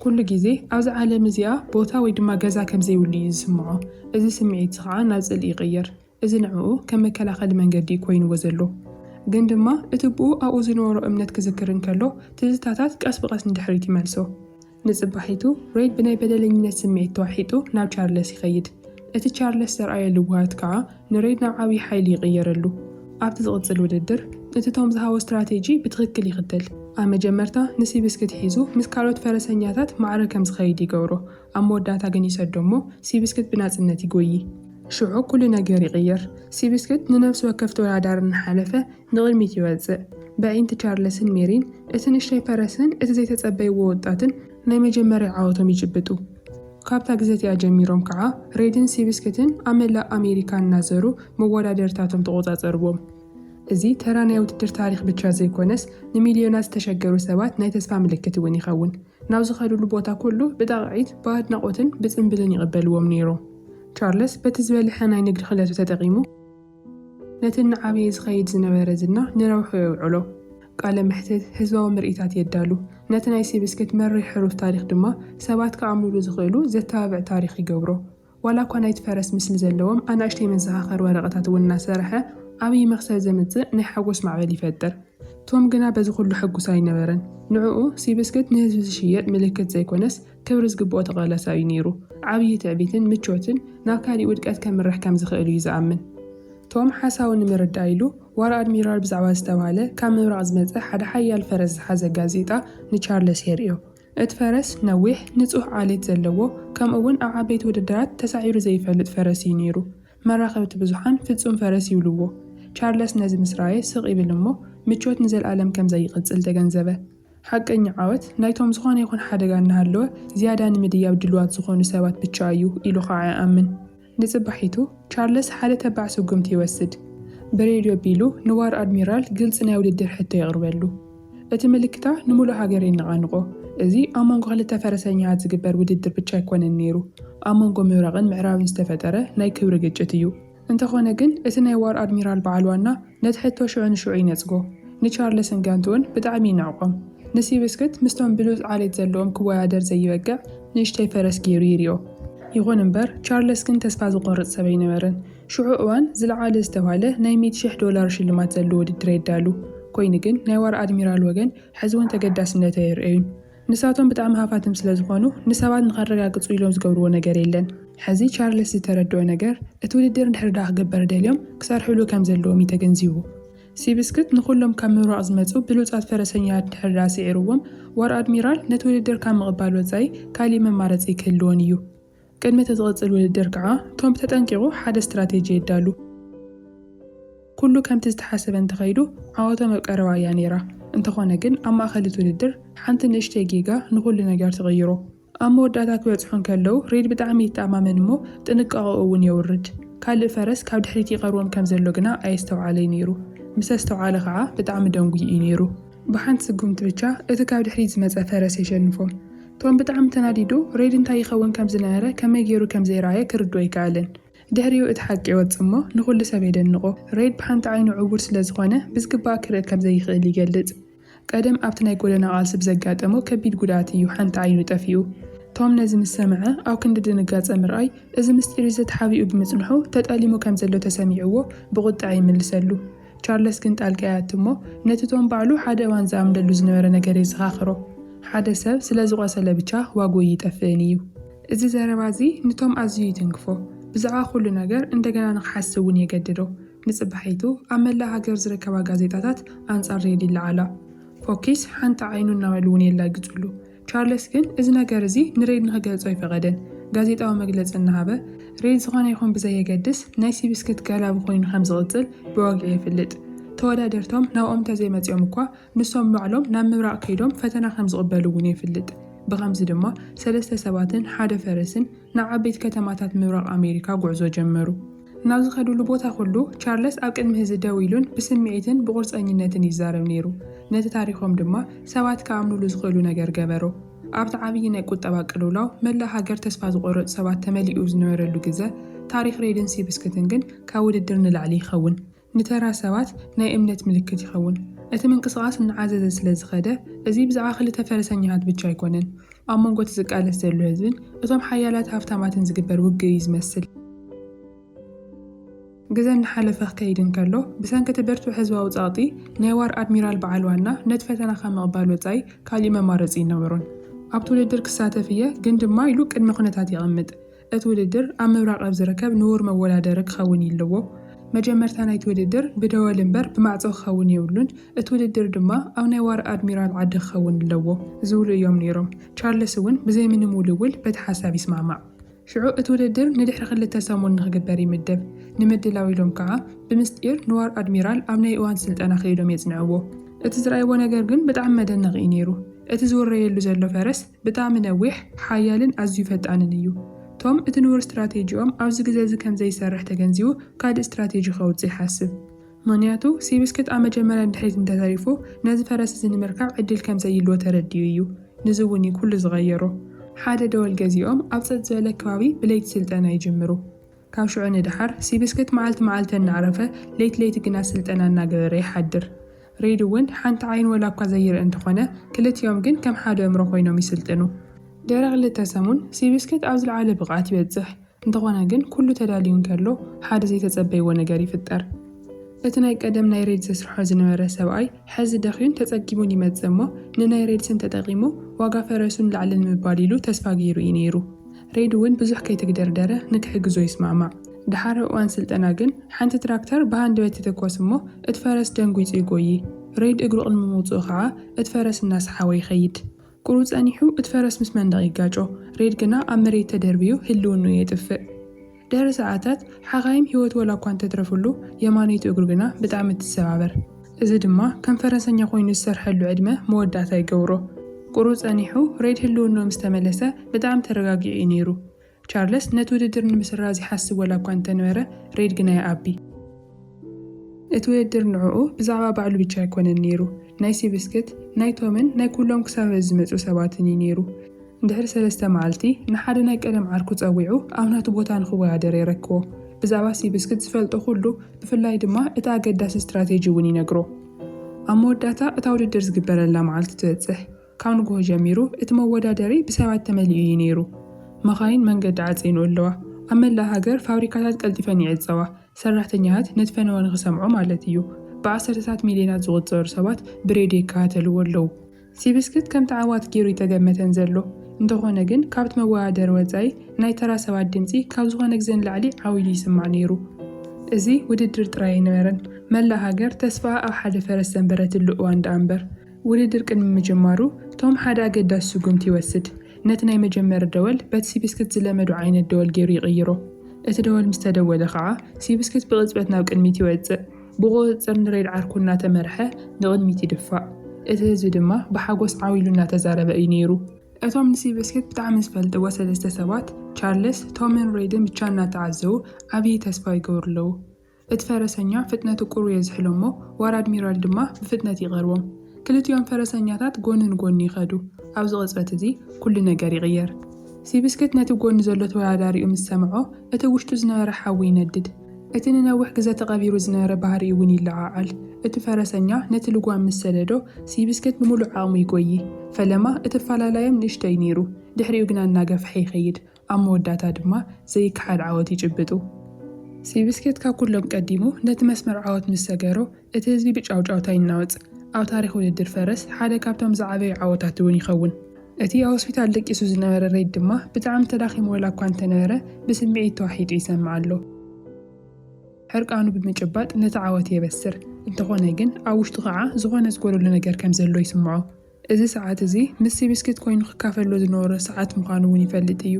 ኩሉ ግዜ ኣብዚ ዓለም እዚኣ ቦታ ወይ ድማ ገዛ ከም ዘይብሉ እዩ ዝስምዖ። እዚ ስምዒት ከዓ ናብ ጽልኢ ይቕየር። እዚ ንዕኡ ከም መከላኸሊ መንገዲ ኮይንዎ ዘሎ ግን ድማ እቲ ብኡ ኣብኡ ዝነበሮ እምነት ክዝክር እንከሎ ትዝታታት ቀስ ብቐስ ንድሕሪት ይመልሶ። ንጽባሒቱ ሬድ ብናይ በደለኝነት ስምዒት ተዋሒጡ ናብ ቻርለስ ይኸይድ። እቲ ቻርለስ ዘርኣየሉ ውሃት ከዓ ንሬድ ናብ ዓብዪ ሓይሊ ይቕየረሉ። ኣብቲ ዝቕጽል ውድድር እቲ ቶም ዝሃቦ ስትራቴጂ ብትኽክል ይኽተል። ኣብ መጀመርታ ንሲብስክት ሒዙ ምስ ካልኦት ፈረሰኛታት ማዕረ ከም ዝኸይድ ይገብሮ። ኣብ መወዳእታ ግን ይሰዶ እሞ ሲብስክት ብናጽነት ይጎይ። ሽዑ ኩሉ ነገር ይቕየር። ሲብስክት ንነፍሲ ወከፍ ተወዳዳሪ እናሓለፈ ንቕድሚት ይወፅእ። በዒንቲ ቻርለስን ሜሪን እቲ ንእሽተይ ፈረስን እቲ ዘይተጸበይዎ ወጣትን ናይ መጀመርያ ዓወቶም ይጭብጡ። ካብታ ግዜቲኣ ጀሚሮም ከዓ ሬድን ሲብስክትን ኣብ መላእ ኣሜሪካ እናዘሩ መወዳደርታቶም ተቆጻጸርዎም። እዚ ተራ ናይ ውድድር ታሪክ ብቻ ዘይኮነስ ንሚልዮናት ዝተሸገሩ ሰባት ናይ ተስፋ ምልክት እውን ይኸውን። ናብ ዝኸዱሉ ቦታ ኩሉ ብጣቕዒት ብኣድናቖትን ብጽምብልን ይቕበልዎም ነይሮም። ቻርለስ በቲ ዝበልሐ ናይ ንግዲ ክእለቱ ተጠቒሙ ነቲ ንዓበየ ዝኸይድ ዝነበረ ዝና ንረውሑ የውዕሎ። ቃለ ምሕትት ህዝባዊ ምርኢታት የዳሉ። ነቲ ናይ ሲብስክት መሪሕ ሕሩፍ ታሪክ ድማ ሰባት ከኣምንሉ ዝኽእሉ ዘተባብዕ ታሪክ ይገብሮ። ዋላ እኳ ናይቲ ፈረስ ምስሊ ዘለዎም ኣናእሽተይ መዘኻኸሪ ወረቐታት እውን እናሰርሐ ዓብዪ መኽሰብ ዘምጽእ ናይ ሓጎስ ማዕበል ይፈጥር። ቶም ግና በዚ ኩሉ ሕጉስ ኣይነበረን። ንዕኡ ሲብስክት ንህዝቢ ዝሽየጥ ምልክት ዘይኮነስ ክብሪ ዝግብኦ ተቐላሳ እዩ ነይሩ። ዓብዪ ትዕቢትን ምቾትን ናብ ካሊእ ውድቀት ከምርሕ ከም ዝኽእል እዩ ዝኣምን። ቶም ሓሳቡ ንምርዳእ ኢሉ ዋር ኣድሚራል ብዛዕባ ዝተባሃለ ካብ ምብራቕ ዝመፀ ሓደ ሓያል ፈረስ ዝሓዘ ጋዜጣ ንቻርለስ የርእዮ። እቲ ፈረስ ነዊሕ ንጹህ ዓሌት ዘለዎ ከምኡውን ኣብ ዓበይቲ ውድድራት ተሳዒሩ ዘይፈልጥ ፈረስ እዩ ነይሩ። መራኸብቲ ብዙሓን ፍጹም ፈረስ ይብልዎ። ቻርለስ ነዚ ምስ ረኣየ ስቕ ይብል እሞ ምቾት ንዘለኣለም ከም ዘይቕጽል ተገንዘበ። ሓቀኛ ዓወት ናይቶም ዝኾነ ይኹን ሓደጋ እናሃለወ ዝያዳ ንምድያብ ድልዋት ዝኾኑ ሰባት ብቻ እዩ ኢሉ ከዓ ይኣምን። ንጽባሒቱ ቻርለስ ሓደ ተባዕ ስጉምቲ ይወስድ። ብሬድዮ ቢሉ ንዋር ኣድሚራል ግልጽ ናይ ውድድር ሕቶ የቕርበሉ። እቲ ምልክታ ንሙሉእ ሃገር የነቓንቆ። እዚ ኣብ መንጎ ክልተ ፈረሰኛታት ዝግበር ውድድር ብቻ ኣይኮነን ነይሩ፣ ኣብ መንጎ ምብራቕን ምዕራብን ዝተፈጠረ ናይ ክብሪ ግጭት እዩ። እንተኾነ ግን እቲ ናይ ዋር ኣድሚራል በዓል ዋና ነቲ ሕቶ ሽዑ ንሽዑ ይነጽጎ። ንቻርለስን ጋንቱ እውን ብጣዕሚ ይነዕቆም። ንሲብስክት ምስቶም ብሉፅ ዓሌት ዘለዎም ክወዳደር ዘይበግዕ ንእሽተይ ፈረስ ገይሩ ይርዮ። ይኹን እምበር ቻርለስ ግን ተስፋ ዝቆርጽ ሰብ ኣይነበረን። ሽዑ እዋን ዝለዓለ ዝተባሃለ ናይ $100,000 ሽልማት ዘለዎ ውድድር የዳሉ። ኮይኑ ግን ናይ ዋር ኣድሚራል ወገን ሕዚ እውን ተገዳስነት የርእዩን። ንሳቶም ብጣዕሚ ሃፋትም ስለ ዝኾኑ ንሰባት ንኸረጋግጹ ኢሎም ዝገብርዎ ነገር የለን። ሕዚ ቻርለስ ዝተረድኦ ነገር እቲ ውድድር እንድሕር ክግበር ደልዮም ክሰርሕሉ ከም ዘለዎም ተገንዚቡ። ሲብስክት ንኹሎም ካብ ምብራቕ ዝመፁ ብሉፃት ፈረሰኛታት እንድሕር ስዒርዎም ዋር ኣድሚራል ነቲ ውድድር ካብ ምቕባል ወፃኢ ካሊእ መማረፂ ክህልዎን እዩ። ቅድሚ እቲ ዝቕጽል ውድድር ከዓ ቶም ተጠንቂቑ ሓደ ስትራቴጂ የዳሉ። ኩሉ ከምቲ ዝተሓሰበ እንተኸይዱ ዓወቶም ኣብ ቀረባ እያ ነይራ። እንተኾነ ግን ኣብ ማእኸል እቲ ውድድር ሓንቲ ንእሽተይ ጌጋ ንኹሉ ነገር ትቕይሮ። ኣብ መወዳእታ ክበጽሑ ከለዉ ሬድ ብጣዕሚ ይተኣማመን እሞ ጥንቃቐኡ እውን የውርድ። ካልእ ፈረስ ካብ ድሕሪት ይቐርቦም ከም ዘሎ ግና ኣየስተውዓለይ ነይሩ። ምስ ዝተውዓለ ከዓ ብጣዕሚ ደንጉይ እዩ ነይሩ። ብሓንቲ ስጉምቲ ብቻ እቲ ካብ ድሕሪት ዝመፀ ፈረስ የሸንፎም። ቶም ብጣዕሚ ተናዲዱ ሬድ እንታይ ይኸውን ከም ዝነበረ ከመይ ገይሩ ከም ዘይረኣየ ክርድኦ ኣይከኣለን። ድሕሪኡ እቲ ሓቂ ይወፅእ እሞ ንኹሉ ሰብ የደንቆ። ሬድ ብሓንቲ ዓይኑ ዕውር ስለ ዝኾነ ብዝግባእ ክርኢ ከም ዘይኽእል ይገልጽ። ቀደም ኣብቲ ናይ ጎደና ቃልሲ ብዘጋጠሞ ከቢድ ጉድኣት እዩ ሓንቲ ዓይኑ ጠፊኡ። ቶም ነዚ ምስ ሰምዐ ኣብ ክንዲ ድንጋጸ ምርኣይ እዚ ምስጢር ዘተሓቢኡ ብምጽንሑ ተጠሊሙ ከም ዘሎ ተሰሚዕዎ ብቁጣዕ ይምልሰሉ። ቻርለስ ግን ጣልቃ ያት እሞ ነቲ ቶም ባዕሉ ሓደ እዋን ዝኣምነሉ ዝነበረ ነገር የዘኻኽሮ። ሓደ ሰብ ስለ ዝቆሰለ ብቻ ዋግኡ ይጠፍእን እዩ። እዚ ዘረባ እዚ ንቶም ኣዝዩ ይትንክፎ። ብዛዕባ ኩሉ ነገር እንደገና ንክሓስብ እውን የገድዶ። ንጽባሒቱ ኣብ መላእ ሃገር ዝርከባ ጋዜጣታት ኣንጻር ሬድ ይለዓላ። ፎኪስ ሓንቲ ዓይኑ እናበሉ እውን የላግጹሉ። ቻርለስ ግን እዚ ነገር እዚ ንሬድ ንኽገልጾ ይፈቐደን። ጋዜጣዊ መግለፂ እናሃበ ሬድ ዝኾነ ይኹን ብዘየገድስ ናይ ሲብስክት ጋላቢ ኮይኑ ከም ዝቕጽል ብወግዒ ይፍልጥ። ተወዳደርቶም ናብኦም ተዘይመጺኦም እኳ ንሶም ባዕሎም ናብ ምብራቕ ከይዶም ፈተና ከም ዝቕበሉ እውን ይፍልጥ። ብኸምዚ ድማ 3 ሰባትን ሓደ ፈረስን ናብ ዓበይቲ ከተማታት ምብራቕ ኣሜሪካ ጉዕዞ ጀመሩ። ናብ ዝኸዱሉ ቦታ ኩሉ ቻርለስ ኣብ ቅድሚ ህዝቢ ደው ኢሉን ብስምዒትን ብቁርፀኝነትን ይዛረብ ነይሩ። ነቲ ታሪኾም ድማ ሰባት ከኣምንሉ ዝኽእሉ ነገር ገበሮ። ኣብቲ ዓብዪ ናይ ቁጠባ ቅልውላው መላእ ሃገር ተስፋ ዝቆረፁ ሰባት ተመሊኡ ዝነበረሉ ግዜ ታሪክ ሬድን ሲብስክትን ግን ካብ ውድድር ንላዕሊ ይኸውን ንተራ ሰባት ናይ እምነት ምልክት ይኸውን እቲ ምንቅስቓስ ንዓዘዘ ስለ ዝኸደ እዚ ብዛዕባ ክልተ ፈረሰኛታት ብቻ ኣይኮነን ኣብ መንጎ እቲ ዝቃለስ ዘሎ ህዝብን እቶም ሓያላት ሃብታማትን ዝግበር ውግእ እዩ ዝመስል ግዜ እናሓለፈ ክከይድን ከሎ ብሰንኪ እቲ ብርቱዕ ህዝባዊ ፃውጢ ናይ ዋር ኣድሚራል በዓል ዋና ነቲ ፈተና ካብ ምቕባል ወፃኢ ካሊእ መማረፂ ይነበሮን ኣብቲ ውድድር ክሳተፍ እየ ግን ድማ ኢሉ ቅድሚ ኩነታት ይቕምጥ እቲ ውድድር ኣብ ምብራቕ ኣብ ዝርከብ ንቡር መወዳደሪ ክኸውን ይለዎ መጀመርታ ናይቲ ውድድር ብደወል እምበር ብማዕፆ ክኸውን የብሉን እቲ ውድድር ድማ ኣብ ናይ ዋር ኣድሚራል ዓዲ ክኸውን ኣለዎ ዝብሉ እዮም ነይሮም ቻርልስ እውን ብዘይ ምንም ውልውል በቲ ሓሳብ ይስማማዕ ሽዑ እቲ ውድድር ንድሕሪ 2 ሰሙን ንኽግበር ይምደብ ንምድላው ኢሎም ከዓ ብምስጢር ንዋር ኣድሚራል ኣብ ናይ እዋን ስልጠና ከይዶም የጽንዕዎ እቲ ዝረኣይዎ ነገር ግን ብጣዕሚ መደነቒ ነይሩ እቲ ዝውረየሉ ዘሎ ፈረስ ብጣዕሚ ነዊሕ ሓያልን ኣዝዩ ፈጣንን እዩ ቶም እቲ ንቡር ስትራቴጂኦም ኣብዚ ግዜ እዚ ከም ዘይሰርሕ ተገንዚቡ ካልእ ስትራቴጂ ከውፅእ ይሓስብ ምክንያቱ ሲብስክት ኣብ መጀመርያ ድሕሪት እንተተሪፉ ነዚ ፈረስ እዚ ንምርካብ ዕድል ከም ዘይልዎ ተረዲዩ እዩ ንዚ እውን እዩ ኩሉ ዝቐየሮ ሓደ ደወል ገዚኦም ኣብ ፀጥ ዝበለ ከባቢ ብለይቲ ስልጠና ይጅምሩ ካብ ሽዑ ንድሓር ሲብስክት መዓልቲ እናዕረፈ ለይቲ ግና ስልጠና እናገበረ ይሓድር ሬድ እውን ሓንቲ ዓይን ወላ እኳ ዘይርአ እንተኾነ ክልቲኦም ግን ከም ሓደ እምሮ ኮይኖም ይስልጥኑ ድሕሪ 2 ሰሙን ሲብስክት ኣብ ዝለዓለ ብቕዓት ይበፅሕ እንተኾነ ግን ኩሉ ተዳልዩ እንከሎ ሓደ ዘይተፀበይዎ ነገር ይፍጠር እቲ ናይ ቀደም ናይ ሬድ ዘስርሖ ዝነበረ ሰብኣይ ሕዚ ደኺዩን ተጸጊሙን ይመጽእ እሞ ንናይ ሬድ ስን ተጠቒሙ ዋጋ ፈረሱን ላዕሊ ንምባል ኢሉ ተስፋ ገይሩ እዩ ነይሩ ሬድ እውን ብዙሕ ከይተግደርደረ ንክሕግዞ ይስማማዕ ድሓር እዋን ስልጠና ግን ሓንቲ ትራክተር ብሃንደበት ትተኮስ እሞ እቲ ፈረስ ደንጉይፁ ይጎይ ሬድ እግሩ ቅድሚ ምውፅኡ ከዓ እቲ ፈረስ እናሰሓወ ይኸይድ ቁሩ ጸኒሑ እቲ ፈረስ ምስ መንደቕ ይጋጮ ሬድ ግና ኣብ መሬት ተደርቢዩ ህልውኑ የጥፍእ ድሕሪ ሰዓታት ሓኻይም ሂወት ወላ እኳ እንተትረፍሉ የማነይቱ እግሩ ግና ብጣዕሚ ትሰባበር እዚ ድማ ከም ፈረሰኛ ኮይኑ ዝሰርሐሉ ዕድመ መወዳእታ ይገብሮ ቁሩ ጸኒሑ ሬድ ህልውኑ ምስ ተመለሰ ብጣዕሚ ተረጋጊዑ እዩ ነይሩ ቻርልስ ነቲ ውድድር ንምስራዝ ይሓስብ ወላ እኳ እንተነበረ ሬድ ግና ይኣቢ እቲ ውድድር ንዕኡ ብዛዕባ ባዕሉ ብቻ ኣይኮነን ነይሩ ናይ ሲብስክት ናይ ቶምን ናይ ኩሎም ክሳብ ዝመፁ ሰባትን እዩ ነይሩ ድሕሪ 3 መዓልቲ ንሓደ ናይ ቀደም ዓርኩ ጸዊዑ ኣብ ናቱ ቦታ ንኽወዳደር ይረክቦ ብዛዕባ ሲብስክት ዝፈልጦ ኩሉ ብፍላይ ድማ እቲ ኣገዳሲ ስትራቴጂ እውን ይነግሮ ኣብ መወዳእታ እታ ውድድር ዝግበረላ መዓልቲ ትበፅሕ ካብ ንግሆ ጀሚሩ እቲ መወዳደሪ ብሰባት ተመሊኡ እዩ ነይሩ መኻይን መንገዲ ዓፂኑ ኣለዋ ኣብ መላእ ሃገር ፋብሪካታት ቀልጢፈን ይዕፀዋ ሰራሕተኛታት ነቲ ፈነወ ንኽሰምዑ ማለት እዩ ብዓሰርተታት ሚልዮናት ዝቑፀሩ ሰባት ብሬድዮ ይከታተልዎ ኣለዉ ሲብስክት ከምቲ ዓዋት ገይሩ ይተገመተን ዘሎ እንተኾነ ግን ካብቲ መወዳደሪ ወፃኢ ናይ ተራ ሰባት ድምፂ ካብ ዝኾነ ግዜ ንላዕሊ ዓብዩ ይስማዕ ነይሩ እዚ ውድድር ጥራይ ኣይነበረን መላእ ሃገር ተስፋ ኣብ ሓደ ፈረስ ዘንበረትሉ እዋን ዳኣ እምበር ውድድር ቅድሚ ምጅማሩ ቶም ሓደ ኣገዳሲ ስጉምቲ ይወስድ ነቲ ናይ መጀመሪ ደወል በቲ ሲብስክት ዝለመዱ ዓይነት ደወል ገይሩ ይቕይሮ እቲ ደወል ምስ ተደወለ ከዓ ሲብስክት ብቕፅበት ናብ ቅድሚት ይወፅእ ብቑፅር ንሬድ ዓርኩ እናተመርሐ ንቕድሚት ይድፋእ እቲ ህዝቢ ድማ ብሓጎስ ዓዊሉ እናተዛረበ እዩ ነይሩ እቶም ንሲብስክት ብጣዕሚ ዝፈልጥዎ 3 ሰባት ቻርልስ ቶምን ሬድን ብቻ እናተዓዘቡ ዓብዪ ተስፋ ይገብሩ ኣለዉ እቲ ፈረሰኛ ፍጥነቱ ቁሩ የዝሕሎ እሞ ዋር ኣድሚራል ድማ ብፍጥነት ይቐርቦም ክልቲኦም ፈረሰኛታት ጎኒ ንጎኒ ይኸዱ ኣብዚ ቅጽበት እዚ ኩሉ ነገር ይቕየር ሲብስክት ነቲ ጎኒ ዘሎ ተወዳዳሪኡ ምስ ሰምዖ እቲ ውሽጡ ዝነበረ ሓዊ ይነድድ እቲ ንነዊሕ ግዜ ተቐቢሩ ዝነበረ ባህሪ እውን ይለዓዓል እቲ ፈረሰኛ ነቲ ልጓም ምስ ሰደዶ ሲብስክት ብምሉእ ዓቕሙ ይጎይ ፈለማ እቲ ፈላለዮም ንእሽተይ ነይሩ ድሕሪኡ ግና እናገፍሐ ይኸይድ ኣብ መወዳእታ ድማ ዘይከሓድ ዓወት ይጭብጡ ሲብስክት ካብ ኩሎም ቀዲሙ ነቲ መስመር ዓወት ምስ ሰገሮ እቲ ህዝቢ ብጫውጫውታ ይናወፅ ኣብ ታሪክ ውድድር ፈረስ ሓደ ካብቶም ዝዓበዩ ዓወታት እውን ይኸውን እቲ ኣብ ሆስፒታል ደቂሱ ዝነበረ ሬድ ድማ ብጣዕሚ ተዳኺሙ ወላ እኳ እንተነበረ ብስምዒት ተዋሒጡ ይሰምዕ ኣሎ ሕርቃኑ ብምጭባጥ ነቲ ዓወት የበስር እንተኾነ ግን ኣብ ውሽጡ ከዓ ዝኾነ ዝጎደሎ ነገር ከም ዘሎ ይስምዖ እዚ ሰዓት እዚ ምስ ሲብስክት ኮይኑ ክካፈሎ ዝነበረ ሰዓት ምዃኑ እውን ይፈልጥ እዩ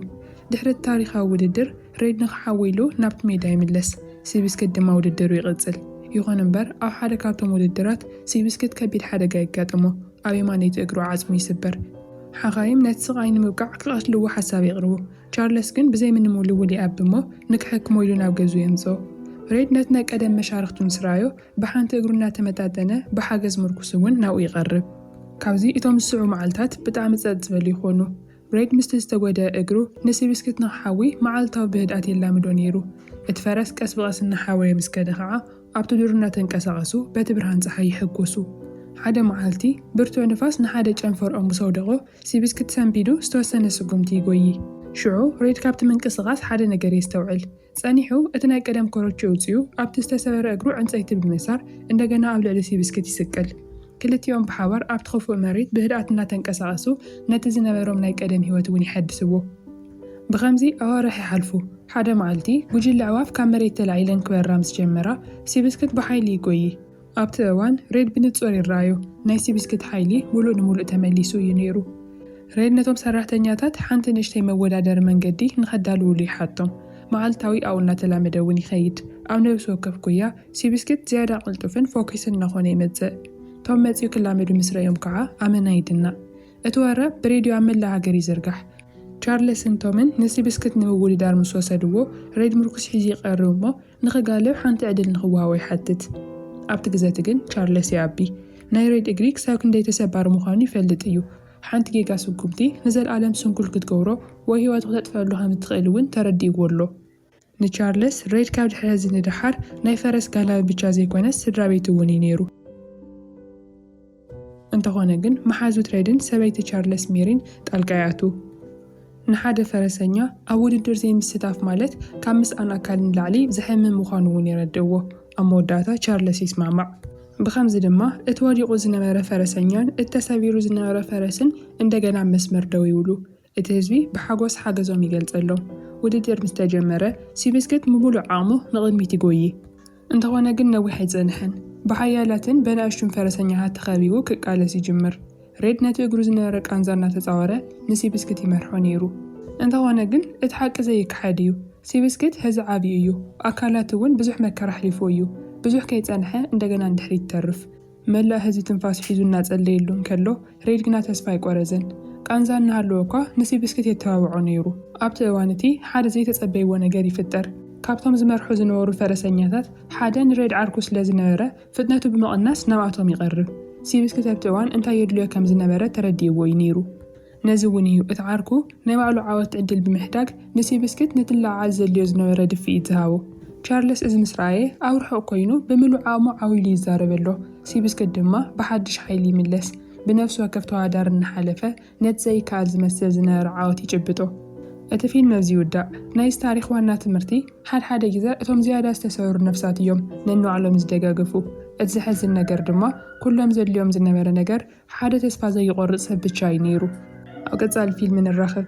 ድሕሪ ታሪኻዊ ውድድር ሬድ ንኽሓዊሉ ናብቲ ሜዳ ይምለስ ሲብስክት ድማ ውድድሩ ይቕፅል ይኹን እምበር ኣብ ሓደ ካብቶም ውድድራት ሲብስክት ከቢድ ሓደጋ ይጋጥሞ ኣብ የማነይቲ እግሩ ዓፅሙ ይስበር ሓኻይም ነቲ ስቃይ ንምብቃዕ ክቐትልዎ ሓሳብ የቕርቡ ቻርልስ ግን ብዘይ ምንም ውልውል ይኣቢ እሞ ንክሕክሞ ኢሉ ናብ ገዝኡ የምፅኦ ሬድ ነቲ ናይ ቀደም መሻርክቱ ምስ ረኣዮ ብሓንቲ እግሩ እናተመጣጠነ ብሓገዝ ምርኩስ እውን ናብኡ ይቐርብ ካብዚ እቶም ዝስዑ መዓልታት ብጣዕሚ ፀጥ ዝበሉ ይኾኑ ሬድ ምስቲ ዝተጎደ እግሩ ነሲ ብስክት ንኽሓዊ መዓልታዊ ብህድኣት የላምዶ ነይሩ። እቲ ፈረስ ቀስ ብቐስ እናሓወየ ምስ ከደ ከዓ ኣብቲ ዱር እናተንቀሳቐሱ በቲ ብርሃን ፀሓይ ይሕጎሱ። ሓደ መዓልቲ ብርቱዕ ንፋስ ንሓደ ጨንፈር ኦም ሰውደቆ ሲብስክት ሰንቢዱ ዝተወሰነ ስጉምቲ ይጎይ። ሽዑ ሬድ ካብቲ ምንቅስቓስ ሓደ ነገር የስተውዕል። ጸኒሑ እቲ ናይ ቀደም ኮረቹ ውፅኡ ኣብቲ ዝተሰበረ እግሩ ዕንፀይቲ ብምሳር እንደገና ኣብ ልዕሊ ሲብስክት ይስቅል። ክልቲኦም ብሓባር ኣብቲ ክፉእ መሬት ብህድኣት እናተንቀሳቐሱ ነቲ ዝነበሮም ናይ ቀደም ህይወት እውን ይሐድስዎ። ብኸምዚ ኣዋርሕ ይሓልፉ። ሓደ መዓልቲ ጉጅለ ኣዕዋፍ ካብ መሬት ተላዒለን ክበራ ምስ ጀመራ ሲብስክት ብሓይሊ ይጎይ። ኣብቲ እዋን ሬድ ብንጹር ይረኣዩ። ናይ ሲብስክት ሓይሊ ሙሉእ ንሙሉእ ተመሊሱ እዩ ነይሩ። ሬድ ነቶም ሰራሕተኛታት ሓንቲ ንእሽተይ መወዳደሪ መንገዲ ንኸዳልውሉ ይሓቶም። መዓልታዊ ኣብኡ እናተላመደ እውን ይኸይድ። ኣብ ነብሲ ወከፍ ጉያ ሲብስክት ዝያዳ ቅልጡፍን ፎኪስን እናኾነ ይመጽእ። ቶም መጺኡ ክላመዱ ምስ ረእዮም ከዓ ኣመና ይድናእ። እቲ ወረብ ብሬድዮ ኣብ መላእ ሃገር ይዝርጋሕ። ቻርለስን ቶምን ንሲብስክት ንምውድዳር ምስ ወሰድዎ ሬድ ምርኩስ ሒዙ ይቐርብ እሞ ንኽጋልብ ሓንቲ ዕድል ንኽወሃቦ ይሓትት። ኣብቲ ግዘቲ ግን ቻርለስ ይኣቢ። ናይ ሬድ እግሪ ክሳብ ክንደይ ተሰባሪ ምዃኑ ይፈልጥ እዩ። ሓንቲ ጌጋ ስጉምቲ ንዘለኣለም ስንኩል ክትገብሮ ወይ ህይወቱ ክተጥፍአሉ ከም እትኽእል እውን ተረዲእዎ ኣሎ። ንቻርለስ ሬድ ካብ ድሕሪ ሕዚ ንድሓር ናይ ፈረስ ጋላቢ ብቻ ዘይኮነስ ስድራ ቤቱ እውን እዩ ነይሩ። እንተኾነ ግን መሓዙት ሬድን ሰበይቲ ቻርለስ ሜሪን ጣልቃ ይኣትዉ። ንሓደ ፈረሰኛ ኣብ ውድድር ዘይምስታፍ ማለት ካብ ምስኣን ኣካል ንላዕሊ ዝሕምም ምዃኑ እውን የረድእዎ። ኣብ መወዳእታ ቻርለስ ይስማማዕ። ብኸምዚ ድማ እቲ ወዲቑ ዝነበረ ፈረሰኛን እተሰቢሩ ዝነበረ ፈረስን እንደገና መስመር ደው ይብሉ። እቲ ህዝቢ ብሓጎስ ሓገዞም ይገልጸሎም። ውድድር ምስ ተጀመረ ሲብስክት ምሙሉእ ዓቕሙ ንቕድሚት ይጎይ። እንተኾነ ግን ነዊሕ ኣይጸንሐን። ብሓያላትን በናእሽቱን ፈረሰኛታት ተኸቢቡ ክቃለስ ይጅምር። ሬድ ነቲ እግሩ ዝነበረ ቃንዛ እናተፃወረ ንሲብስክት ይመርሖ ነይሩ። እንተኾነ ግን እቲ ሓቂ ዘይከሓድ እዩ። ሲብስክት ህዚ ዓብዪ እዩ። ኣካላት እውን ብዙሕ መከራ ሓሊፉ እዩ። ብዙሕ ከይጸንሐ እንደገና እንድሕሪት ይተርፍ። መላእ ህዝቢ ትንፋሱ ሒዙ እናጸለየሉ እንከሎ ሬድ ግና ተስፋ ኣይቆረዘን። ቃንዛ እናሃለወ እኳ ንሲብስክት የተባብዖ ነይሩ። ኣብቲ እዋን እቲ ሓደ ዘይተጸበይዎ ነገር ይፍጠር። ካብቶም ዝመርሑ ዝነበሩ ፈረሰኛታት ሓደ ንሬድ ዓርኩ ስለ ዝነበረ ፍጥነቱ ብምቕናስ ናብኣቶም ይቐርብ። ሲብስክት ኣብቲ እዋን እንታይ የድልዮ ከም ዝነበረ ተረዲእዎ እዩ ነይሩ። ነዚ እውን እዩ እቲ ዓርኩ ናይ ባዕሉ ዓወት ዕድል ብምሕዳግ ንሲብስክት ንትላዓል ዘድልዮ ዝነበረ ድፍኢት ዝሃቦ። ቻርለስ እዚ ምስ ረኣየ ኣብ ርሑቕ ኮይኑ ብምሉእ ዓቕሙ ዓዊሉ ይዛረበሎ። ሲብስክት ድማ ብሓድሽ ሓይሊ ይምለስ። ብነፍሲ ወከፍ ተወዳዳሪ እናሓለፈ ነቲ ዘይከኣል ዝመስል ዝነበረ ዓወት ይጭብጦ። እቲ ፊልም ኣብዚ ይውዳእ። ናይዚ ታሪክ ዋና ትምህርቲ ሓደ ግዜ እቶም ዝያዳ ዝተሰበሩ ነፍሳት እዮም ነንባዕሎም ዝደጋገፉ። እቲ ዝሕዝን ነገር ድማ ኩሎም ዘድልዮም ዝነበረ ነገር ሓደ ተስፋ ዘይቆርጽ ሰብ ብቻ እዩ ነይሩ። ኣብ ቀጻሊ ፊልም ንራኸብ።